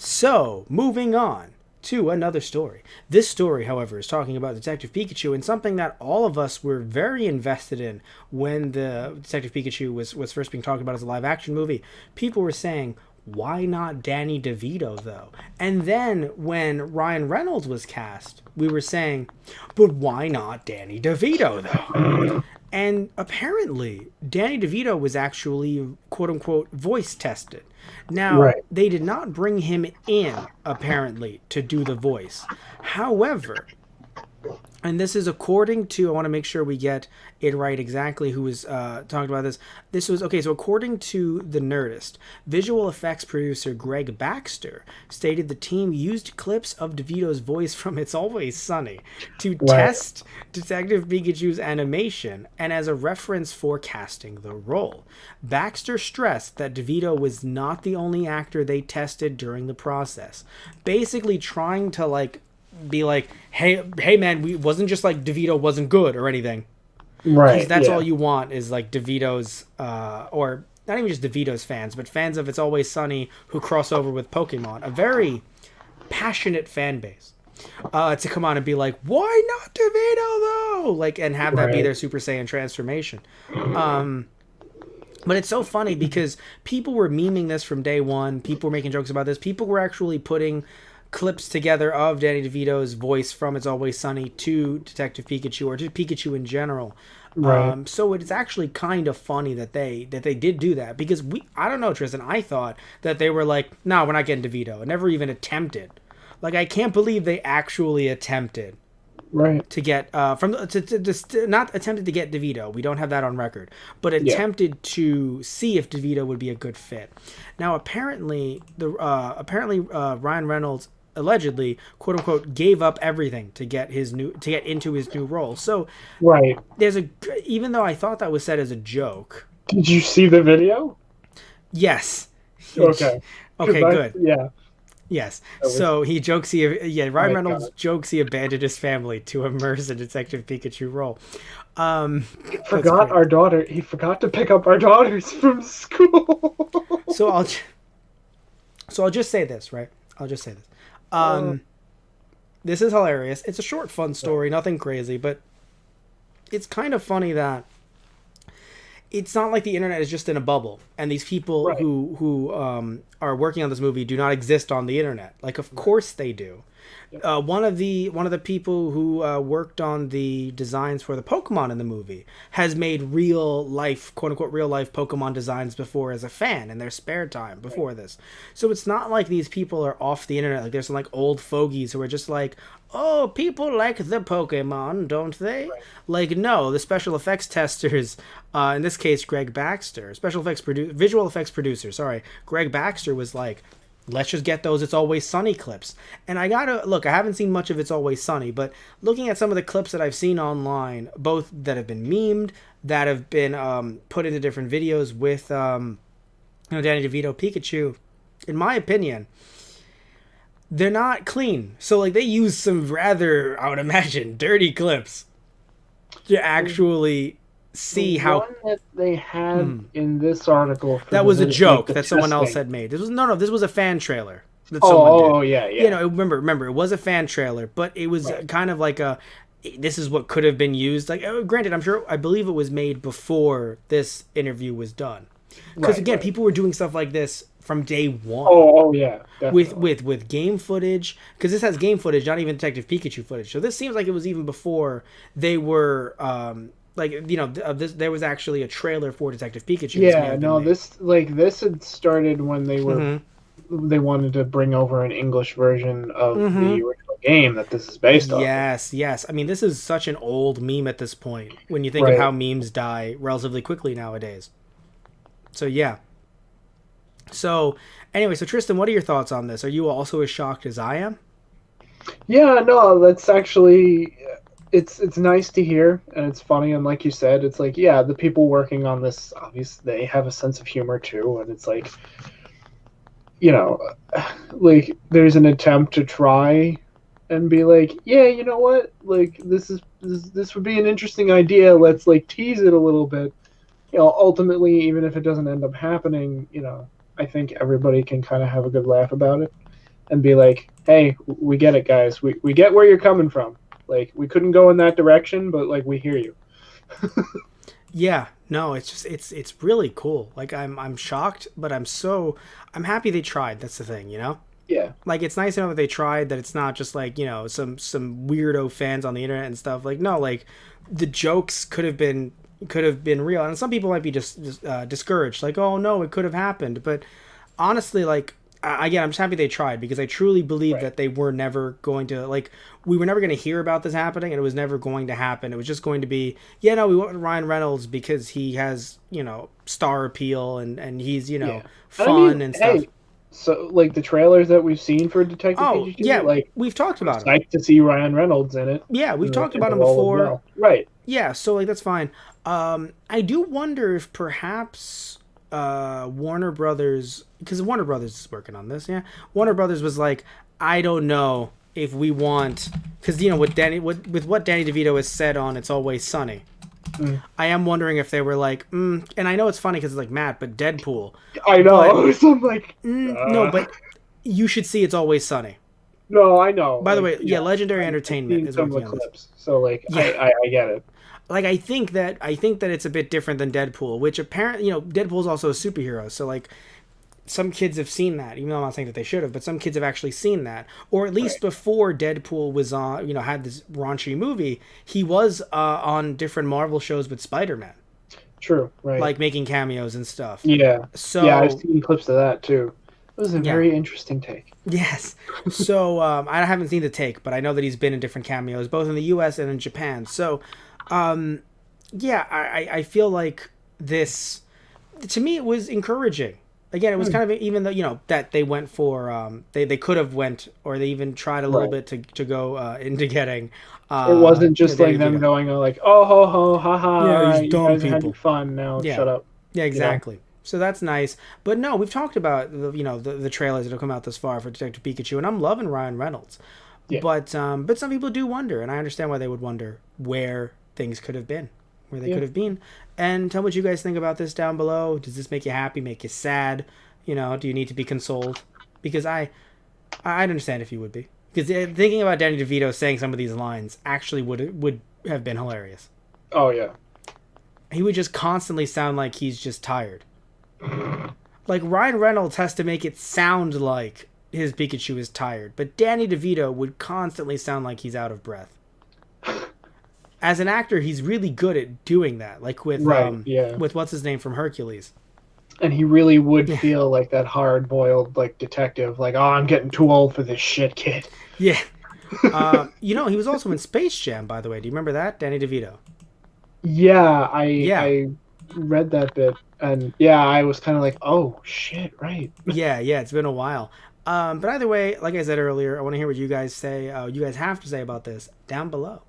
So, moving on to another story. This story, however, is talking about Detective Pikachu and something that all of us were very invested in when the Detective Pikachu was first being talked about as a live action movie. People were saying, why not Danny DeVito, though? And then when Ryan Reynolds was cast, we were saying, but why not Danny DeVito, though? And apparently, Danny DeVito was actually, quote unquote, voice tested. Now, Right. they did not bring him in, apparently, to do the voice. However, and this is according to, I want to make sure we get it right exactly who was talking about this. This was, okay, so according to The Nerdist, visual effects producer Greg Baxter stated the team used clips of DeVito's voice from It's Always Sunny to Right. test Detective Pikachu's animation and as a reference for casting the role. Baxter stressed that DeVito was not the only actor they tested during the process, basically trying to, like, be like, hey man, we wasn't just like DeVito wasn't good or anything, because Right. that's Yeah. all you want is like DeVito's or not even just DeVito's fans, but fans of It's Always Sunny who cross over with Pokemon, a very passionate fan base, to come on and be like, why not DeVito though, like, and have that be Right. their Super Saiyan transformation. But it's so funny because people were memeing this from day one. People were making jokes about this. People were actually putting clips together of Danny DeVito's voice from It's Always Sunny to Detective Pikachu or to Pikachu in general. Right. So it's actually kind of funny that they did do that, because I don't know, Tristan, I thought that they were like, no, we're not getting DeVito. It never even attempted. Like, I can't believe they actually attempted Right. to get not attempted to get DeVito. We don't have that on record, but Yeah. attempted to see if DeVito would be a good fit. Now, apparently, Ryan Reynolds allegedly, quote unquote, gave up everything to get into his new role. So Right. there's even though I thought that was said as a joke. Did you see the video? Yes. Okay. 'Cause Okay, good. yeah. Yes. That was. So he jokes Oh Ryan my Reynolds God. jokes he abandoned his family to immerse in Detective Pikachu role. Um, that's Forgot great. our daughter. He forgot to pick up our daughters from school. So I'll so I'll just say this, right? I'll just say this. uh, Um, this is hilarious. It's a short, fun story, nothing crazy, but it's kind of funny that it's not like the internet is just in a bubble, and these people right. who are working on this movie do not exist on the internet. Like, of course they do. Yep. One of the people who worked on the designs for the Pokemon in the movie has made real life, quote unquote, real life Pokemon designs before as a fan in their spare time Right. before this. So it's not like these people are off the internet. Like, there's some like old fogies who are just like, oh, people like the Pokemon, don't they? Right. Like, no, the special effects testers, in this case, Greg Baxter, visual effects producer, sorry, Greg Baxter was like, let's just get those It's Always Sunny clips. And I gotta look, I haven't seen much of It's Always Sunny, but looking at some of the clips that I've seen online, both that have been memed, that have been put into different videos with Danny DeVito Pikachu, in my opinion, they're not clean. So like they use some rather, I would imagine, dirty clips to actually The see how one that they had in this article for that was a like joke the that someone else testing. had made. This was no, this was a fan trailer that someone Oh, did. oh, yeah, You yeah. know, remember, it was a fan trailer, but it was Right. kind of like a. This is what could have been used. Like, granted, I believe it was made before this interview was done, because Right. again, Right. people were doing stuff like this from day one Oh, oh, yeah. with Definitely. with game footage, because this has game footage, not even Detective Pikachu footage. So this seems like it was even before they were like, there was actually a trailer for Detective Pikachu. This may Yeah. have been No. made. This had started when Mm-hmm. they wanted to bring over an English version of Mm-hmm. the original game that this is based off of. Yes, yes. I mean, this is such an old meme at this point when you think of Right. how memes die relatively quickly nowadays. So yeah. So anyway, so Tristan, what are your thoughts on this? Are you also as shocked as I am? Yeah. No. That's actually. It's nice to hear, and it's funny, and like you said, it's like, yeah, the people working on this, obviously they have a sense of humor too, and it's like, you know, like there's an attempt to try and be like, yeah, you know what, like this would be an interesting idea. Let's like tease it a little bit. Ultimately, even if it doesn't end up happening, I think everybody can kind of have a good laugh about it. and be like, "Hey, we get it, guys. We get where you're coming from. Like, we couldn't go in that direction, but like, we hear you." Yeah, no, it's just it's really cool. Like I'm shocked, but I'm happy they tried. That's the thing, you know? Yeah, Like it's nice to know that they tried, that it's not just like, some weirdo fans on the internet and stuff. Like no, like the jokes could have been real. And some people might be just discouraged, like, "Oh no, it could have happened." But honestly, like again, I'm just happy they tried because I truly believe right. that they were never going to like we were never going to hear about this happening, and it was never going to happen. It was just going to be, yeah, no, we went with Ryan Reynolds because he has star appeal, and he's Yeah, and I mean, fun and stuff. hey, so like the trailers that we've seen for Detective Oh Pikachu, yeah, like we've talked I'm about him. psyched to see Ryan Reynolds in it, Yeah, we've talked in about the him role as before. well. Right. Yeah, so like that's fine. I do wonder if perhaps Warner Brothers, because Warner Brothers is working on this. Yeah, Warner Brothers was like, I don't know if we want, because with what Danny DeVito has said on It's Always Sunny. Mm. I am wondering if they were like, and I know it's funny because it's like Matt, but Deadpool, I but know. So I'm like, no, but you should see It's Always Sunny. no, I know. By the Like, way, yeah, yeah, Legendary I've Entertainment seen is some of working the on this. clips, so like, Yeah, I get it. like I think that it's a bit different than Deadpool, which apparently Deadpool's also a superhero, so like some kids have seen that, even though I'm not saying that they should have, but some kids have actually seen that, or at least Right. before Deadpool was on, had this raunchy movie, he was on different Marvel shows with Spider-Man, True. Right. like making cameos and stuff. Yeah. Yeah, I've So seen clips of that too. It was a yeah, very interesting take. yes. So I haven't seen the take, but I know that he's been in different cameos, both in the U.S. and in Japan. So yeah, I feel like this, to me, it was encouraging. Again, it was Hmm. kind of, even though that they went for they could have went, or they even tried a little Right. bit to go into getting It wasn't just Danny like them DeVito. going like, "Oh ho ho, haha! Yeah, All these right, you dumb guys had your people. fun. Now Yeah, shut up." yeah, You know? exactly. So that's nice. But no, we've talked about the trailers that have come out thus far for Detective Pikachu, and I'm loving Ryan Reynolds. Yeah. But some people do wonder, and I understand why they would wonder where things could have been, where they Yeah. could have been. And tell me what you guys think about this down below. Does this make you happy? Make you sad? Do you need to be consoled? Because I'd understand if you would be. Because thinking about Danny DeVito saying some of these lines actually would have been hilarious. Oh yeah. He would just constantly sound like he's just tired. Like Ryan Reynolds has to make it sound like his Pikachu is tired, but Danny DeVito would constantly sound like he's out of breath. As an actor, he's really good at doing that. Like Right. Yeah. with what's his name from Hercules. And he really would Yeah, feel like that hard-boiled like detective, like, "Oh, I'm getting too old for this shit, kid." yeah. He was also in Space Jam, by the way. Do you remember that, Danny DeVito? Yeah, Yeah, I read that bit, and yeah, I was kind of like, "Oh shit!" Right. yeah, yeah. It's been a while. But either way, like I said earlier, I want to hear what you guys say. You guys have to say about this down below.